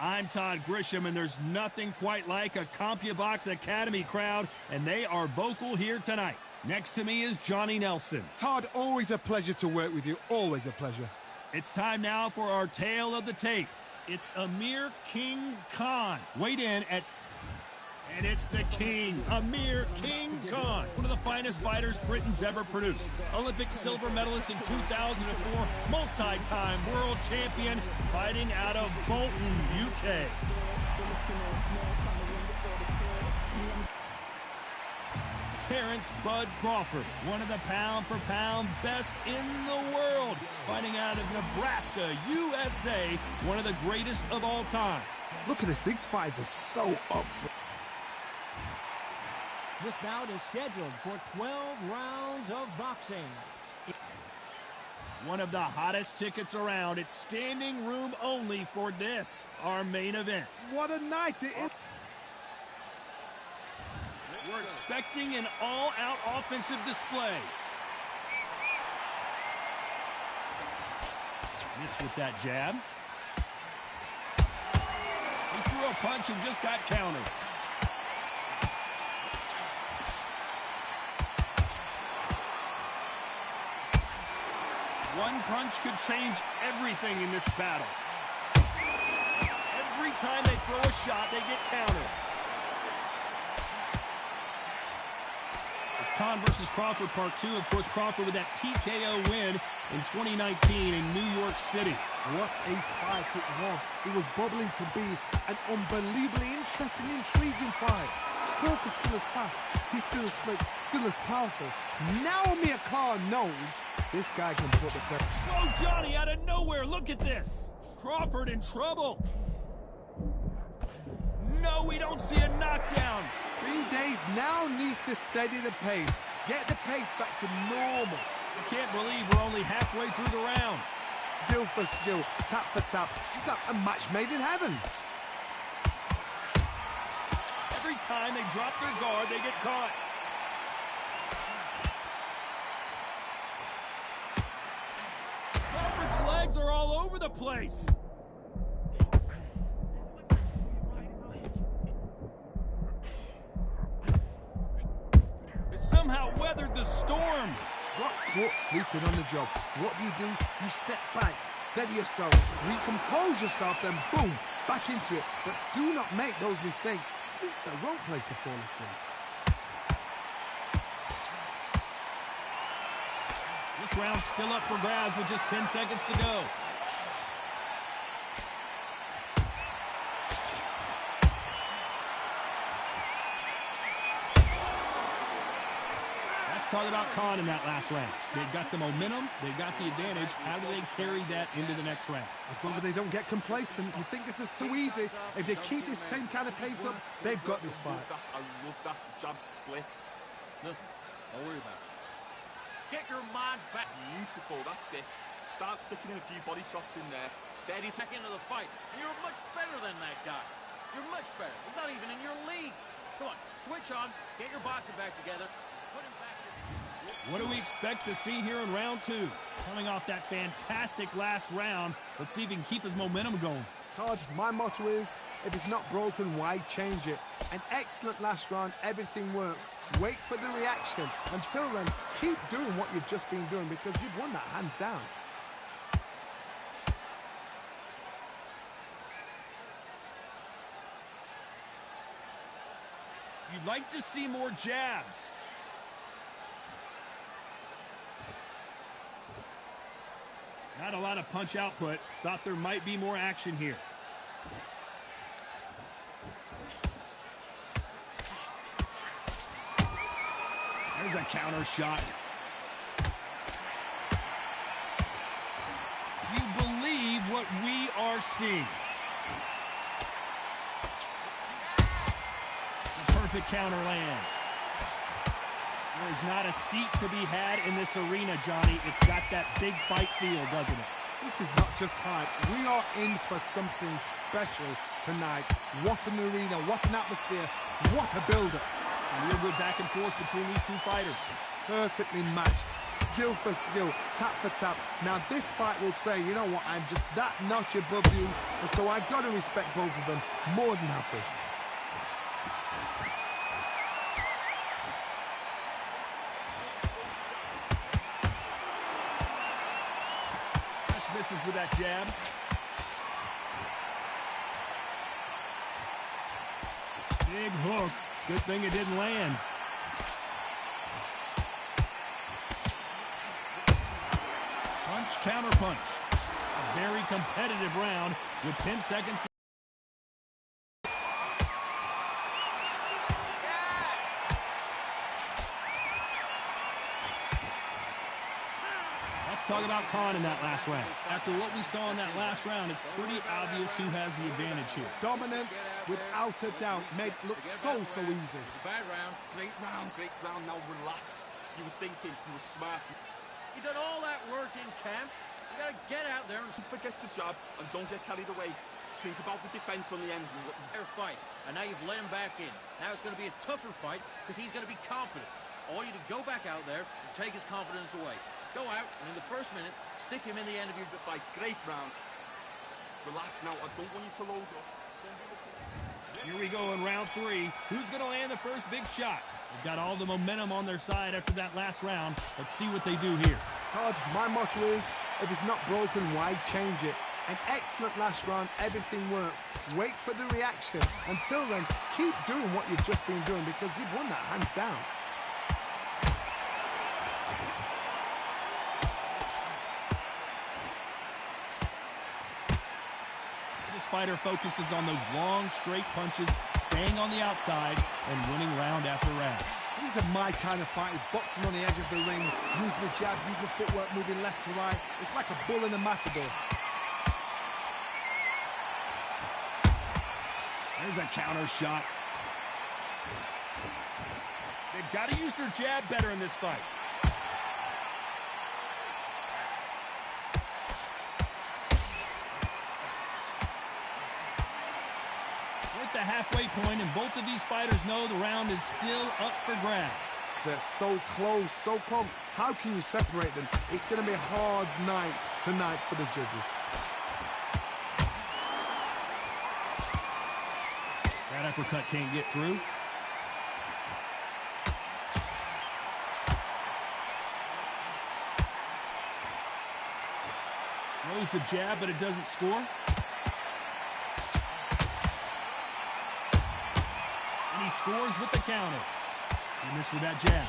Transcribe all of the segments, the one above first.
I'm Todd Grisham, and there's nothing quite like a CompuBox Academy crowd, and they are vocal here tonight. Next to me is Johnny Nelson. Todd, always a pleasure to work with you. Always a pleasure. It's time now for our tale of the tape. It's Amir King Khan. Weighed in at... And it's the King, Amir King Khan, one of the finest fighters Britain's ever produced. Olympic silver medalist in 2004, multi-time world champion, fighting out of Bolton, UK. Terrence Bud Crawford, one of the pound-for-pound best in the world, fighting out of Nebraska, USA, one of the greatest of all time. Look at this, these fights are so up for... This bout is scheduled for 12 rounds of boxing. One of the hottest tickets around. It's standing room only for this, our main event. What a night it is. We're expecting an all-out offensive display. Missed with that jab. He threw a punch and just got countered. One punch could change everything in this battle. Every time they throw a shot, they get countered. It's Khan versus Crawford Part 2. Of course, Crawford with that TKO win in 2019 in New York City. What a fight it was. It was bubbling to be an unbelievably interesting, intriguing fight. Crawford's still as fast. He's still as slick, still as powerful. Now Amir Khan knows this guy can put the pressure. Whoa, Johnny, out of nowhere, look at this. Crawford in trouble. No, we don't see a knockdown. 3 days now needs to steady the pace. Get the pace back to normal. I can't believe we're only halfway through the round. Skill for skill, tap for tap. Just like a match made in heaven. Every time they drop their guard, they get caught. Crawford's legs are all over the place. It somehow weathered the storm. Got caught sleeping on the job. What do? You step back, steady yourself, recompose yourself, then boom, back into it. But do not make those mistakes. This is the wrong place to fall asleep. This round's still up for grabs with just 10 seconds to go. Let's talk about Khan in that last round. They've got the momentum, they've got the advantage. How do they carry that into the next round? As long as they don't get complacent, you think this is too easy. If they keep this same kind of pace up, they've got this fight. I love that jab slick. Listen, don't worry about it. Get your mind back. Beautiful, that's it. Start sticking in a few body shots in there. There he's back into the fight. And you're much better than that guy. You're much better. He's not even in your league. Come on, switch on. Get your boxing back together. Put him back here. What do we expect to see here in round 2? Coming off that fantastic last round, let's see if he can keep his momentum going. Todd, my motto is, if it's not broken, why change it? An excellent last round, everything works. Wait for the reaction. Until then, keep doing what you've just been doing because you've won that hands down. You'd like to see more jabs. Not a lot of punch output. Thought there might be more action here. There's a counter shot. Do you believe what we are seeing? The perfect counter lands. There's not a seat to be had in this arena, Johnny. It's got that big fight feel, doesn't it? This is not just hype. We are in for something special tonight. What an arena, what an atmosphere, what a build-up. A real good back and forth between these two fighters. Perfectly matched, skill for skill, tap for tap. Now this fight will say, you know what, I'm just that notch above you, and so I've got to respect both of them more than happy. Just misses with that jab. Big hook. Good thing it didn't land. Punch, counter punch. A very competitive round with 10 seconds. Let's talk about Khan in that last round. After what we saw in that last round, it's pretty obvious who has the advantage here. Dominance, without a doubt, made it look so easy. Bad round. Great round, great round. Now relax. You were thinking, you were smart. You done all that work in camp. You gotta get out there and Don't forget the jab and don't get carried away. Think about the defense on the end. fair fight. And now you've let him back in. Now it's going to be a tougher fight because he's going to be confident. I want you to go back out there and take his confidence away. Go out and in the first minute, stick him in the end of your Fight, great round. Relax now. I don't want you to load up. Don't be looking. Here we go in round 3. Who's going to land the first big shot? They've got all the momentum on their side after that last round. Let's see what they do here. Todd, my motto is, if it's not broken, why change it? An excellent last round, everything works. Wait for the reaction. Until then, keep doing what you've just been doing because you've won that hands down. This fighter focuses on those long, straight punches, staying on the outside, and winning round after round. These are my kind of fighters, boxing on the edge of the ring, using the jab, using the footwork, moving left to right. It's like a bull in a matador. There's a counter shot. They've got to use their jab better in this fight. We're at the halfway point, and both of these fighters know the round is still up for grabs. They're so close, so close. How can you separate them? It's going to be a hard night tonight for the judges. That uppercut can't get through. Throws the jab, but it doesn't score. And he scores with the counter. He missed with that jab.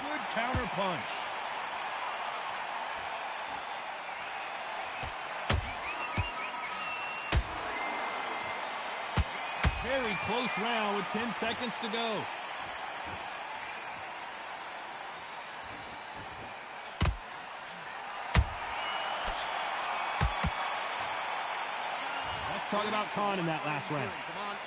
Good counter punch. Very close round with 10 seconds to go. Let's talk about Khan in that last round.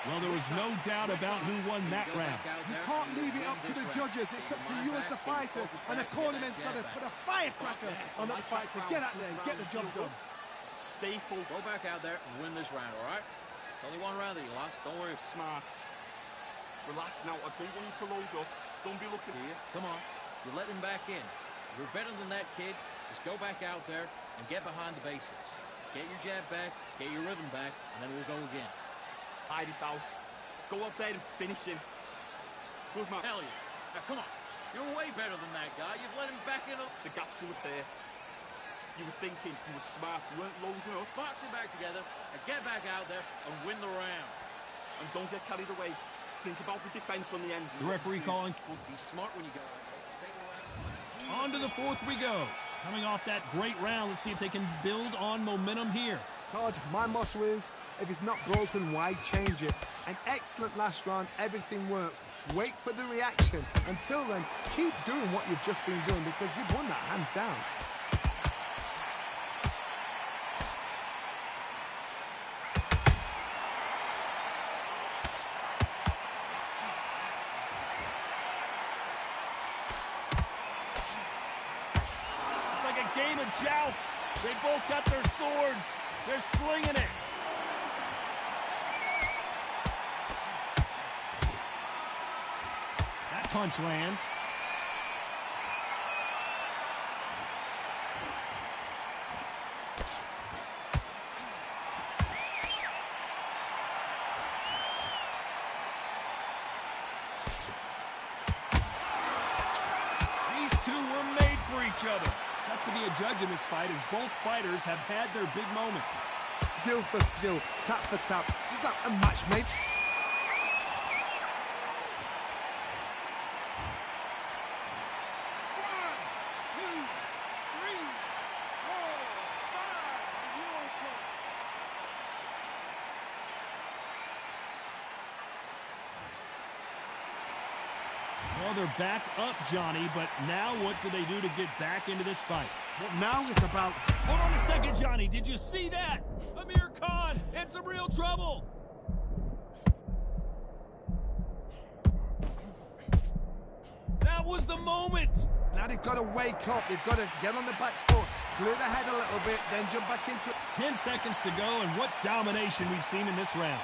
Well, there was no doubt about who won that round. You can't leave it up to the judges. It's up to you as the fighter, and the cornerman's got to put a firecracker on that fight to get out there and get the job done. Stay full. Go back out there and win this round, all right? It's only one round that you lost. Don't worry. Smart. Relax now. I don't want you to load up. Don't be looking Here, come on. You let him back in. You're better than that, kid. Just go back out there and get behind the basics. Get your jab back, get your rhythm back, and then we'll go again. Hide this out. Go up there and finish him. Good man. Hell yeah. Now, come on. You're way better than that guy. You've let him back in. The gap's full of there. You were thinking, you were smart, you weren't loading up. Box it back together and get back out there and win the round. And don't get carried away. Think about the defense on the end. The referee calling. Be smart when you go out there. Take the round. On to the fourth we go. Coming off that great round, let's see if they can build on momentum here. Todd, my motto is, if it's not broken, why change it? An excellent last round, everything works. Wait for the reaction. Until then, keep doing what you've just been doing because you've won that hands down. Game of joust. They both got their swords. They're slinging it. punch lands. These two were made for each other. Tough to be a judge in this fight as both fighters have had their big moments. Skill for skill, tap for tap, just like a match made. Well, they're back up, Johnny, but now what do they do to get back into this fight? But now it's about... Hold on a second, Johnny. Did you see that? Amir Khan in some real trouble. That was the moment. Now they've got to wake up. They've got to get on the back foot, clear the head a little bit, then jump back into it. 10 seconds to go, and what domination we've seen in this round.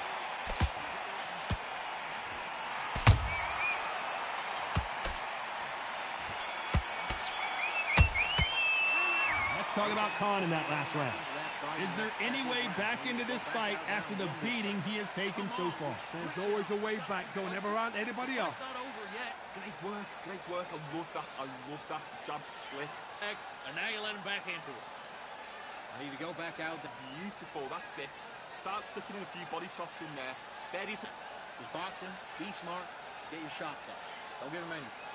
Let's talk about Khan in that last round. Is there any way back into this fight after the beating he has taken so far? There's always a way back. Don't ever run anybody off. It's not over yet. Great work, great work. I love that. I love that. The jab slick. And now you let him back into it. I need to go back out there. Beautiful, that's it. Start sticking in a few body shots in there. Bury it. Just boxing, be smart, get your shots up. Don't give him anything.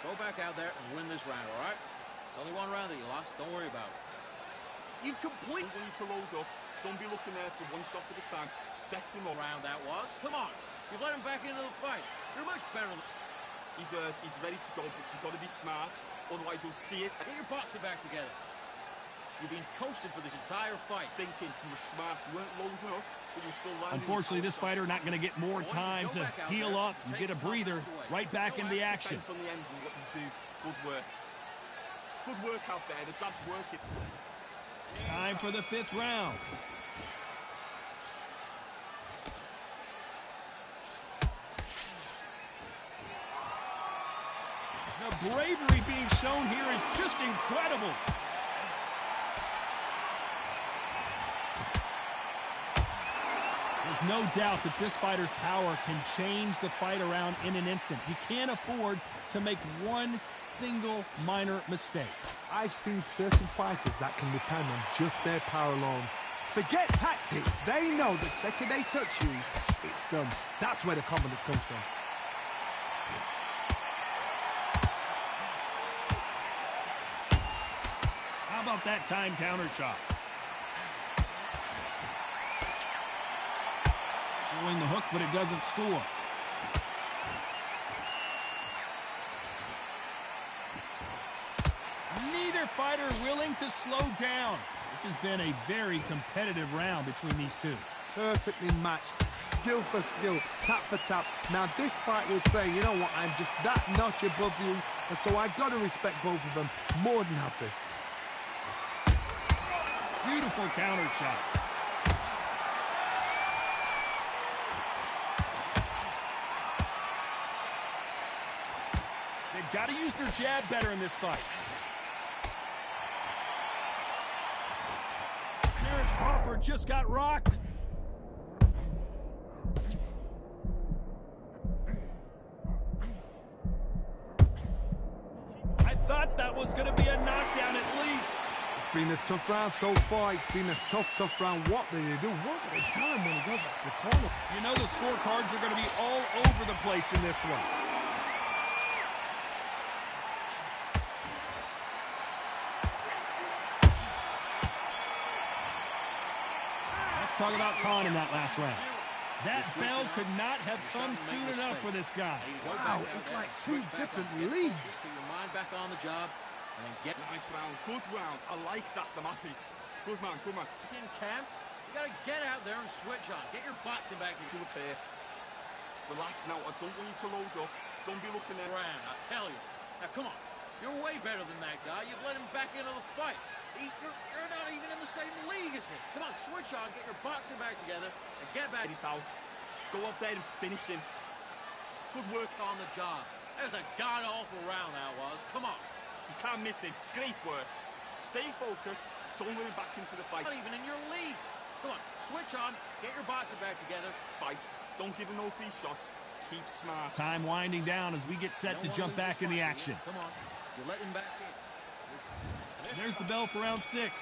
Go back out there and win this round, all right? It's only one round that you lost. Don't worry about it. You've completely want you to load up. Don't be looking there for one shot at a time. Set him up. Round that was. Come on. You've let him back into the fight. You're much better than... He's ready to go, but you've got to be smart. Otherwise, you'll see it. Get your boxing back together. You've been coasting for this entire fight. Thinking you were smart. You weren't loading up, but you were still landing. Unfortunately, this fighter not going to get more time to heal up and get a breather. Right back into the action. On the end and what you do. Good work. Good work out there. The jab's working. Time for the 5th round. The bravery being shown here is just incredible. There's no doubt that this fighter's power can change the fight around in an instant. You can't afford to make one single minor mistake. I've seen certain fighters that can depend on just their power alone. Forget tactics. They know the second they touch you, it's done. That's where the confidence comes from. How about that time counter shot? Throwing the hook, but it doesn't score. Neither fighter willing to slow down. This has been a very competitive round between these two. Perfectly matched, skill for skill, tap for tap. Now this fight will say, you know what, I'm just that notch above you, and so I got to respect both of them more than happy. Beautiful counter shot. They've got to use their jab better in this fight. Terrence Crawford just got rocked. I thought that was going to be a knockdown at least. It's been a tough round so far. It's been a tough round. What did they do? What did they tell him when he goes back to the corner? You know the scorecards are going to be all over the place in this one. Let's talk about Khan in that last round. That bell could not have come soon enough for this guy. Wow, it's like two different leagues. Put your mind back on the job and then get... Nice round. Good round. I like that. I'm happy. Good man. Good man. in camp. You got to get out there and switch on. Get your boxing back into To a pair. Relax now. I don't want you to load up. Don't be looking there. Brown, I tell you. Now, come on. You're way better than that guy. You've let him back into the fight. You're not even in the same league as him. Come on, switch on, get your boxing back together, and get back. He's out. Go out there and finish him. Good work. On the job. There's a god-awful round that was. Come on. You can't miss it. Great work. Stay focused. Don't let him back into the fight. Not even in your league. Come on, switch on. Get your boxing back together. Fight. Don't give him no free shots. Keep smart. Time winding down as we get set to jump back in the action. Come on. You're letting him back in. There's the bell for round 6.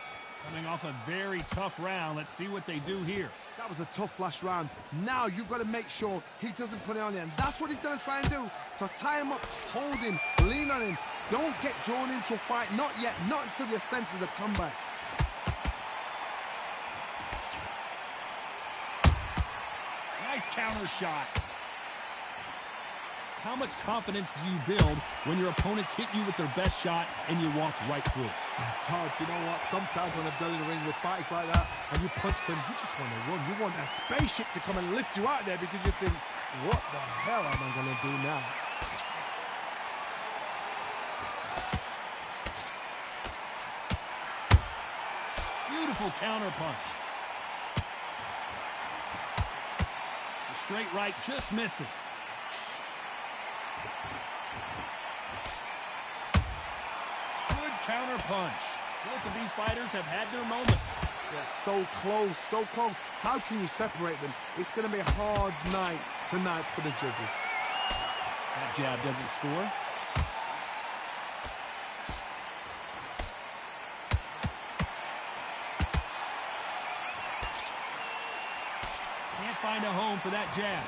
Coming off a very tough round. Let's see what they do here. That was a tough last round. Now you've got to make sure he doesn't put it on you, and that's what he's going to try and do. So tie him up, hold him, lean on him. Don't get drawn into a fight. Not yet. Not until your senses have come back. Nice counter shot. How much confidence do you build when your opponents hit you with their best shot and you walk right through it? Todd, you know what? Sometimes when I've done in the ring with fights like that, and you punch them, you just want to run. You want that spaceship to come and lift you out there because you think, what the hell am I going to do now? Beautiful counter punch. The straight right just misses. Good counter punch. Both of these fighters have had their moments. They're so close, so close. How can you separate them? It's going to be a hard night tonight for the judges. That jab doesn't score. Can't find a home for that jab.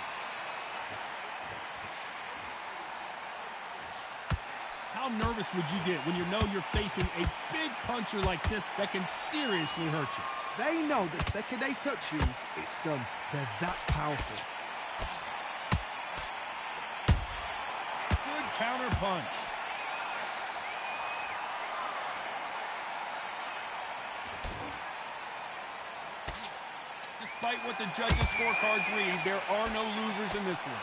How nervous would you get when you know you're facing a big puncher like this that can seriously hurt you? They know the second they touch you, it's done. They're that powerful. Good counter punch. Despite what the judges' scorecards read, there are no losers in this one.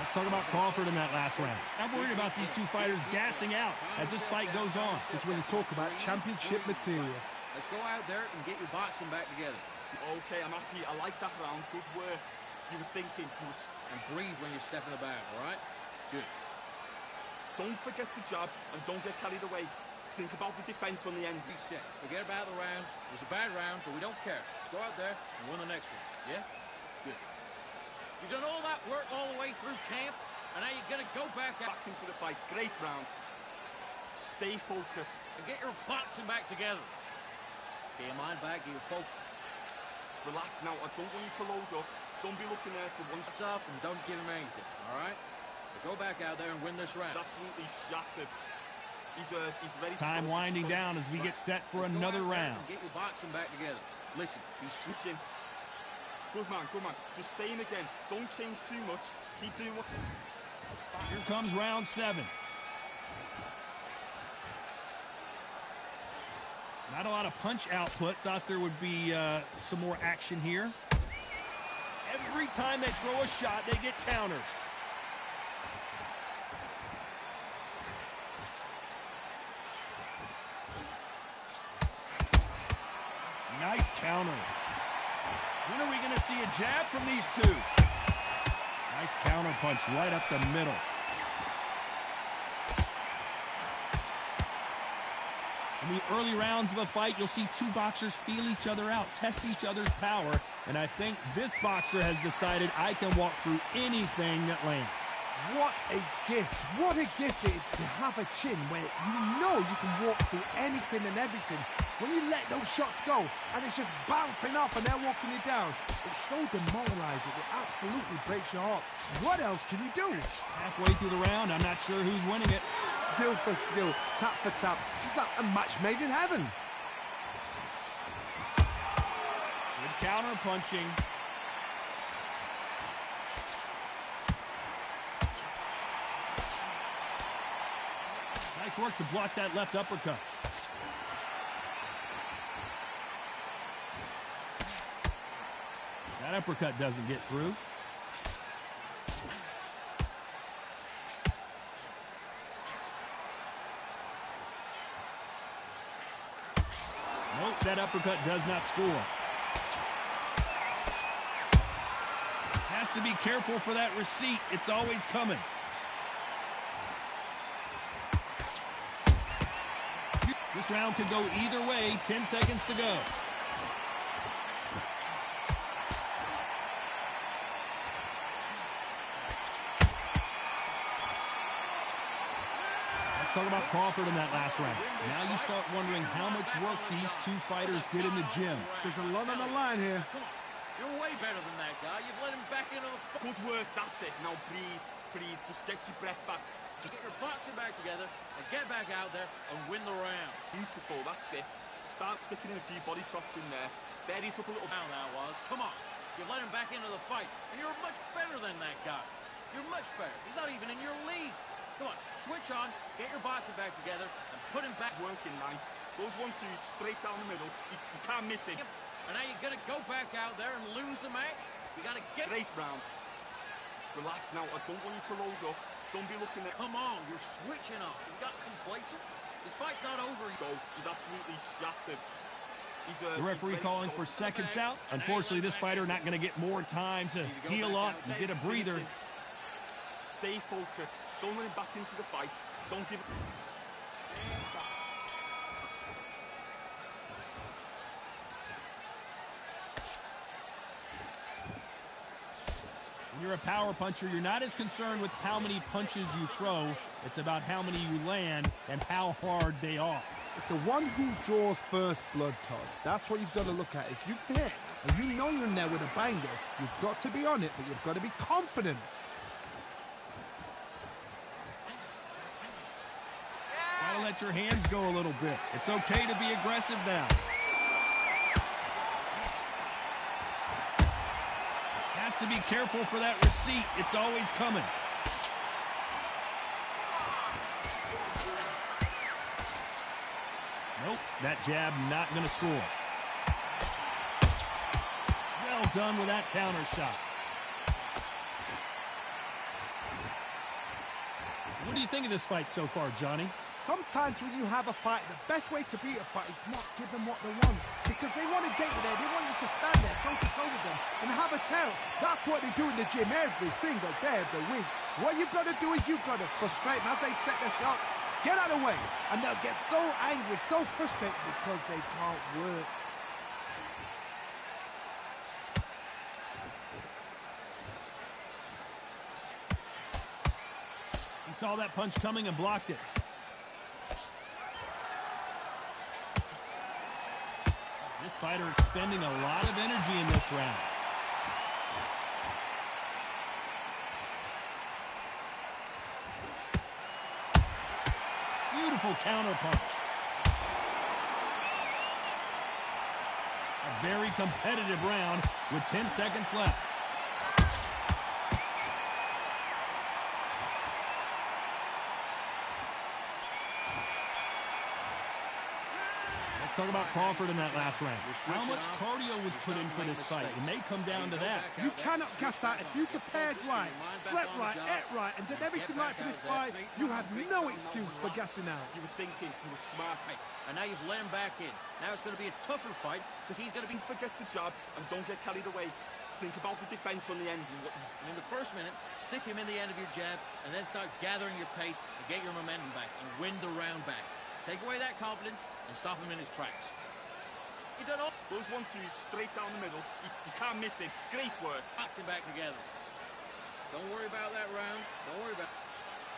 Let's talk about Crawford in that last round. I'm worried about these two fighters gassing out as this fight goes on. It's when you talk about championship material. Let's go out there and get your boxing back together. Okay, I'm happy. I like that round. Good work. You were thinking. And breathe when you're stepping about, all right? Good. Don't forget the jab and don't get carried away. Think about the defense on the end. Be set. Forget about the round. It was a bad round, but we don't care. Go out there and win the next one. Yeah? Good. You've done all that work all the way through camp, and now you're going to go back into the fight. Great round. Stay focused. And get your boxing back together. Get your mind back, get your focus. Relax now. I don't want you to load up. Don't be looking there for one shot off and don't give him anything, all right? But go back out there and win this round. He's absolutely shattered. He's ready. Time winding down as we get set for another round. Get your boxing back together. Listen, he's switching. Good man, good man. Just saying again, don't change too much. Keep doing what... Here comes round 7. Not a lot of punch output. Thought there would be some more action here. Every time they throw a shot, they get counters. Nice counter. When are we going to see a jab from these two? Nice counter punch right up the middle. In the early rounds of a fight, you'll see two boxers feel each other out, test each other's power, and I think this boxer has decided I can walk through anything that lands. What a gift. What a gift it is to have a chin where you know you can walk through anything and everything. When you let those shots go and it's just bouncing off and they're walking you down, it's so demoralizing. It absolutely breaks your heart. What else can you do? Halfway through the round, I'm not sure who's winning it. Skill for skill, tap for tap, just like a match made in heaven. Good counter punching. Nice work to block that left uppercut. That uppercut doesn't get through. Nope, that uppercut does not score. Has to be careful for that receipt. It's always coming. This round could go either way. 10 seconds to go. Let's talk about Crawford in that last round. Now you start wondering how much work these two fighters did in the gym. There's a lot on the line here. Come on. You're way better than that guy. You've let him back into the fight. Good work, that's it. Now breathe, breathe. Just get your breath back. Just get your boxing back together and get back out there and win the round. Beautiful, that's it. Start sticking in a few body shots in there. Bury it up a little. Now that was. Come on. You've let him back into the fight. And you're much better than that guy. You're much better. He's not even in your league. Come on. Switch on. Get your boxing back together and put him back. Working nice. Those 1-2s straight down the middle. You can't miss it. And now you're going to go back out there and lose the match? You got to get... Great round. Relax now. I don't want you to load up. Don't be looking at... Come on, you're switching up. You got complacent. This fight's not over. Go. He's absolutely shattered. The referee calling for seconds out. Unfortunately, this fighter not going to get more time to heal up and get a breather. Stay focused. Don't let him back into the fight. Don't give... When you're a power puncher, you're not as concerned with how many punches you throw. It's about how many you land and how hard they are. It's the one who draws first blood, Todd. That's what you've got to look at. If you're there and you know you're in there with a banger, you've got to be on it, but you've got to be confident. Gotta let your hands go a little bit. It's okay to be aggressive now. Has to be careful for that receipt. It's always coming. Nope, that jab not going to score. Well done with that counter shot. What do you think of this fight so far, Johnny? Sometimes when you have a fight, the best way to beat a fight is not give them what they want. Because they want to get you there. They want you to stand there toe-to-toe with them and have a tell. That's what they do in the gym every single day of the week. What you've got to do is you've got to frustrate them as they set their shots. Get out of the way. And they'll get so angry, so frustrated because they can't work. He saw that punch coming and blocked it. This fighter expending a lot of energy in this round. Beautiful counter punch. A very competitive round with 10 seconds left. Talk about Crawford in that last round. How much cardio was put in for this fight? It may come down to that. You cannot gas out. If you prepared right, slept right, ate right, and did everything right for this fight, you had no excuse for gassing out. You were thinking, you were smart. And now you've let him back in. Now it's going to be a tougher fight because he's going to be... Forget the jab and don't get carried away. Think about the defense on the end. And in the first minute, stick him in the end of your jab and then start gathering your pace and get your momentum back and win the round back. Take away that confidence and stop him in his tracks. You done all... Those 1-2s straight down the middle. You can't miss it. Great work. Box him back together. Don't worry about that round. Don't worry about...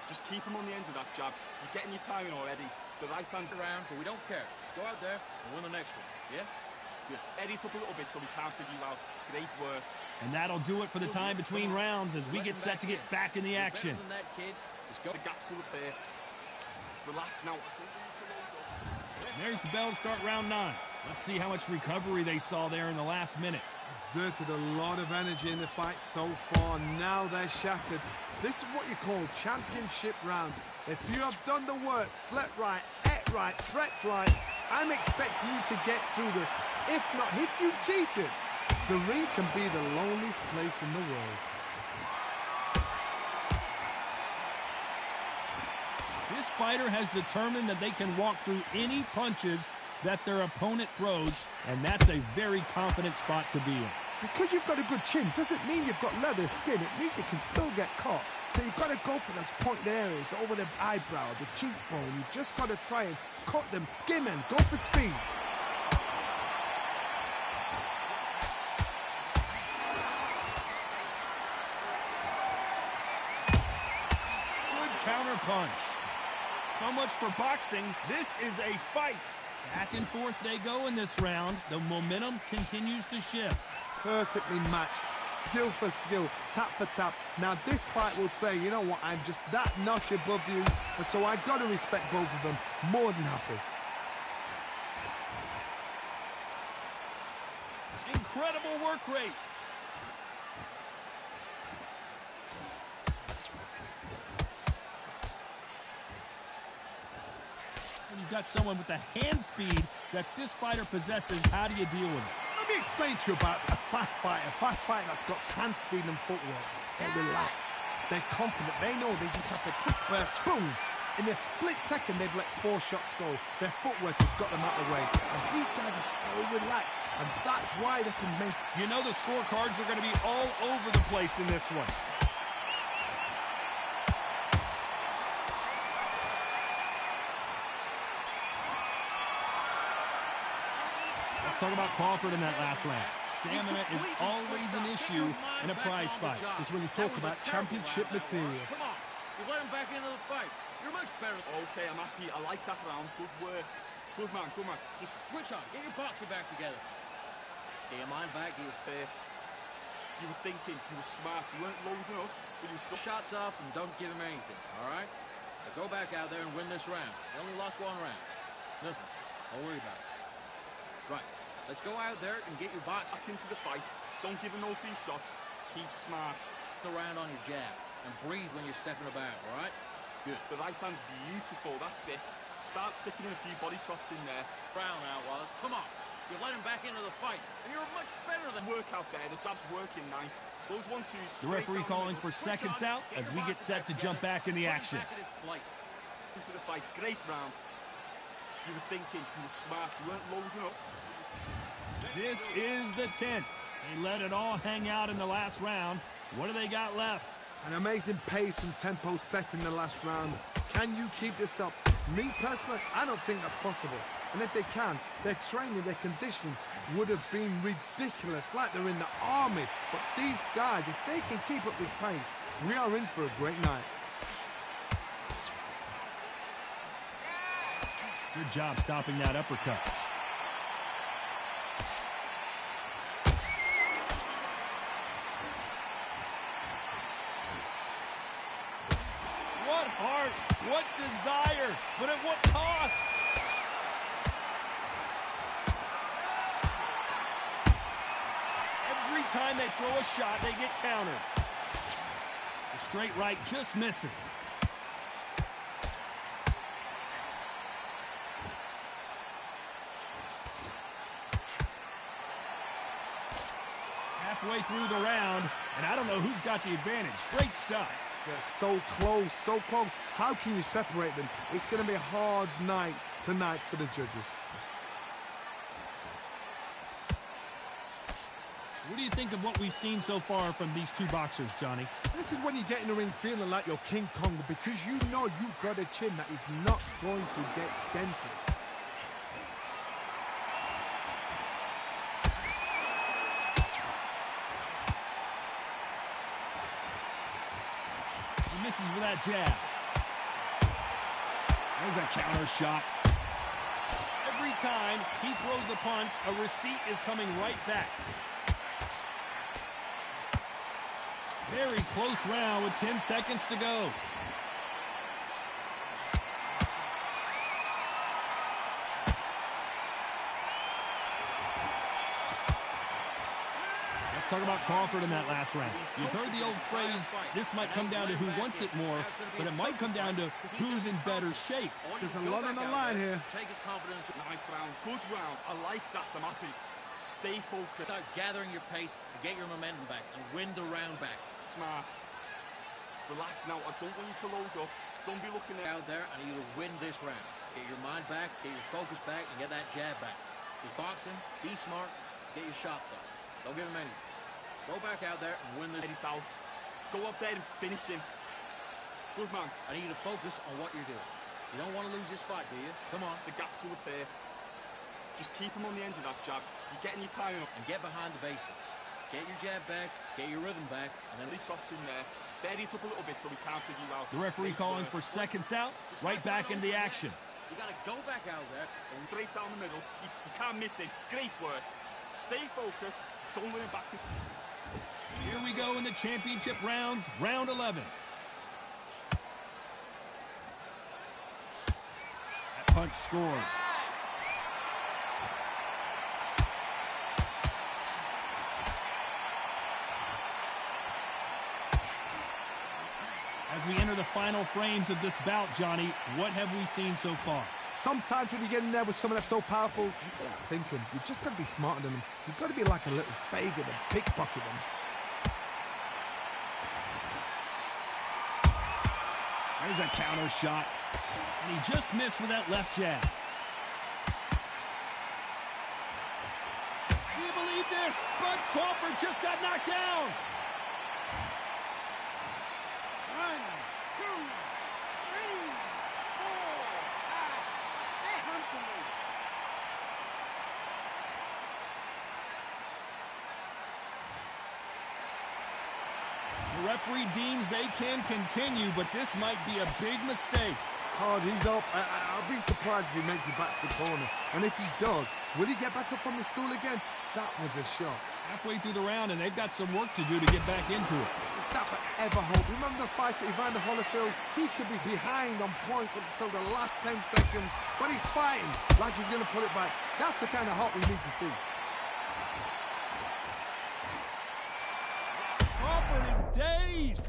Just keep him on the end of that jab. You're getting your timing already. The right hand's around, but we don't care. Go out there and win the next one. Yeah? Good. Eddy it up a little bit so we can't figure you out. Great work. And that'll do it for the time between rounds as we get set to get back in the action. Better than that, kid. Just go. The gap's full up there. Relax now. There's the bell to start round 9. Let's see how much recovery they saw there in the last minute. Exerted a lot of energy in the fight so far. Now they're shattered. This is what you call championship rounds. If you have done the work, slept right, ate right, prepped right, I'm expecting you to get through this. If not, if you've cheated, the ring can be the loneliest place in the world. This fighter has determined that they can walk through any punches that their opponent throws, and that's a very confident spot to be in. Because you've got a good chin doesn't mean you've got leather skin. It means you can still get caught. So you've got to go for those pointed areas over the eyebrow, the cheekbone. You just got to try and cut them, skim and go for speed. Good counter punch. So much for boxing. This is a fight. Back and forth they go in this round. The momentum continues to shift. Perfectly matched, skill for skill, tap for tap. Now this fight will say, you know what, I'm just that notch above you, and so I got to respect both of them. More than happy. Incredible work rate. When you've got someone with the hand speed that this fighter possesses, how do you deal with it? Let me explain to you about a fast fighter that's got hand speed and footwork. They're relaxed, they're confident, they know they just have to quick burst, boom! In a split second, they've let 4 shots go. Their footwork has got them out of the way. And these guys are so relaxed, and that's why they can make... You know the scorecards are going to be all over the place in this one. Let's talk about Crawford in that last round. Stamina is always an issue in a prize fight. It's when you talk about championship material. Come on, you let him back into the fight. You're much better. Okay, I'm happy. I like that round. Good work. Good man, good man. Just Switch on. Get your boxing back together. Get your mind back. Get your fair. You were thinking, you were smart. You weren't loading up, but you were still... shots off and don't give him anything, all right? Now go back out there and win this round. You only lost 1 round. Listen, don't worry about it. Right, let's go out there and get your box back into the fight. Don't give him no free shots. Keep smart. Around on your jab and breathe when you're stepping about, all right? Good. The right hand's beautiful, that's it. Start sticking in a few body shots in there. Brown out, Wallace. Come on. You let him back into the fight, and you're much better than... Work out there, the jab's working nice. Those 1-2s... The referee calling for seconds out as we get set to jump back in the action. Back in his place. Into the fight, great round. You were thinking, you were smart, you weren't loading up. This is the 10th. They let it all hang out in the last round. What do they got left? An amazing pace and tempo set in the last round. Can you keep this up? Me personally, I don't think that's possible. And if they can, their training, their conditioning would have been ridiculous, like they're in the army. But these guys, if they can keep up this pace, we are in for a great night. Good job stopping that uppercut. What heart, what desire, but at what cost? Every time they throw a shot, they get countered. The straight right just misses. Halfway through the round, and I don't know who's got the advantage. Great stuff. They're so close, so close. How can you separate them? It's going to be a hard night tonight for the judges. What do you think of what we've seen so far from these two boxers, Johnny? This is when you get in the ring feeling like you're King Kong, because you know you've got a chin that is not going to get dented. He misses with that jab. There's a counter shot. Every time he throws a punch, a receipt is coming right back. Very close round with 10 seconds to go. Let's talk about Crawford in that last round. You've heard the old phrase, this might come down to who wants it more, but it might come down to who's in better shape. There's a lot on the line here. Take his confidence. Nice round, good round. I like that, I'm happy. Stay focused. Start gathering your pace and get your momentum back and win the round back. Smart. Relax now, I don't want you to load up. Don't be looking out there, and you will win this round. Get your mind back, get your focus back, and get that jab back. Just boxing, be smart, get your shots off. Don't give him anything. Go back out there and win this. He's out. Go up there and finish him. Good man. I need you to focus on what you're doing. You don't want to lose this fight, do you? Come on. The gaps will appear. Just keep him on the end of that jab. You're getting your timing up. And get behind the basics. Get your jab back, get your rhythm back, and then These shots in there. Buries up a little bit so we can't figure you out. The referee calling for seconds out. Right back into the action. You got to go back out there. And straight down the middle. You can't miss it. Great work. Stay focused. Don't let him back. Here we go in the championship rounds, round 11. That punch scores. As we enter the final frames of this bout, Johnny, what have we seen so far? Sometimes when you get in there with someone that's so powerful, you've got to think him. You've just got to be smarter than him. You've got to be like a little faggot and pickpocket him. There's a counter shot. And he just missed with that left jab. Do you believe this? Bud Crawford just got knocked down. 1, 2, 3, 4, 5, 6. Come to me. The referee deems they can continue, but this might be a big mistake. Hard, he's up. I'll be surprised if he makes it back to the corner. And if he does, will he get back up from the stool again? That was a shot. Halfway through the round, and they've got some work to do to get back into it. Is that forever hope? Remember the fight at Evander Holyfield? He could be behind on points until the last 10 seconds, but he's fighting like he's going to put it back. That's the kind of hope we need to see. Crawford is dazed.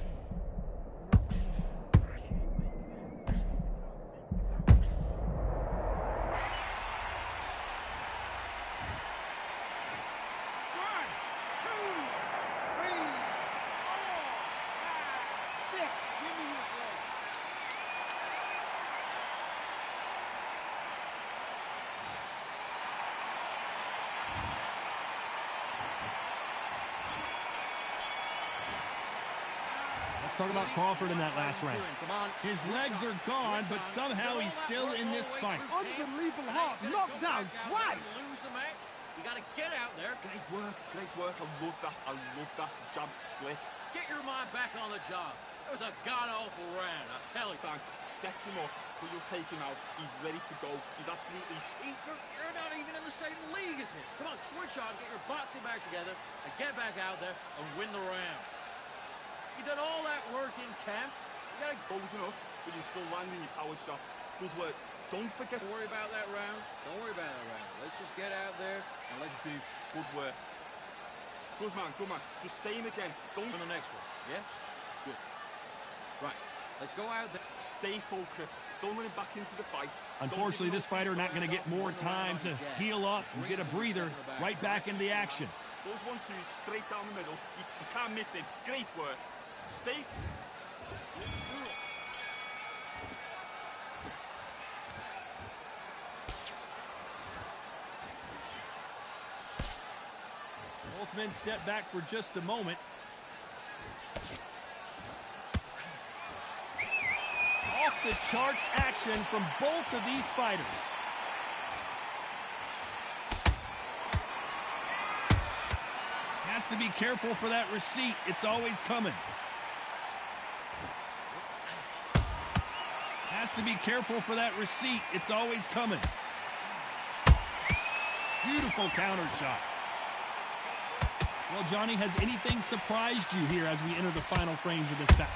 Let's talk about Crawford in that last round. His legs are gone, but somehow he's still in this fight. Unbelievable heart, knocked down twice. You got to get out there. Great work. Great work. I love that. I love that. Jab slipped. Get your mind back on the job. It was a god-awful round, I tell you. Tank sets him up, but you'll take him out. He's ready to go. He's absolutely... You're not even in the same league as him. Come on, switch on, get your boxing back together, and get back out there and win the round. You did all that work in camp. You got to Bolting up, but you're still landing your power shots. Good work. Don't forget... Don't worry about that round. Don't worry about that round. Let's just get out there and let's do good work. Good man, good man. Just say him again. Don't... for the next one, yeah? Good. Right, let's go out there. Stay focused. Don't let him back into the fight. Unfortunately, this fighter not going to get more time to heal up and get a breather. Right back into the action. Those 1-2s straight down the middle. You can't miss it. Great work. Stay... Both men step back for just a moment. Off the charts action from both of these fighters. Has to be careful for that receipt. It's always coming. Has to be careful for that receipt. It's always coming. Beautiful counter shot. Well, Johnny, has anything surprised you here as we enter the final frames of this bout?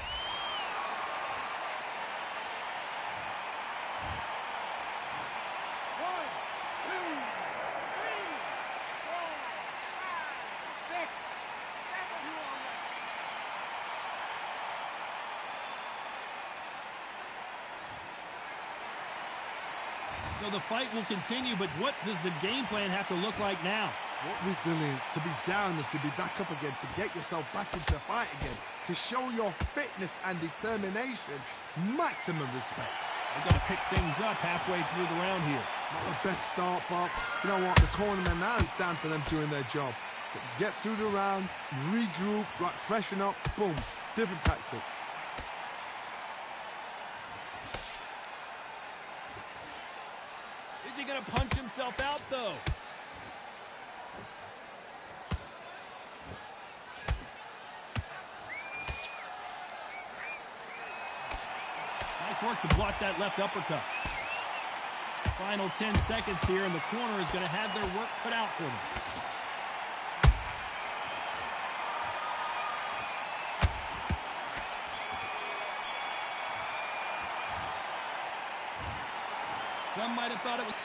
So the fight will continue, but what does the game plan have to look like now? What resilience to be down and to be back up again, to get yourself back into the fight again, to show your fitness and determination. Maximum respect. They're going to pick things up halfway through the round here. Not the best start, but you know what? The cornermen now is down for them doing their job. Get through the round, regroup, right, freshen up, boom. Different tactics. Is he going to punch himself out, though? Nice work to block that left uppercut. Final 10 seconds here, and the corner is going to have their work cut out for them. Some might have thought it was...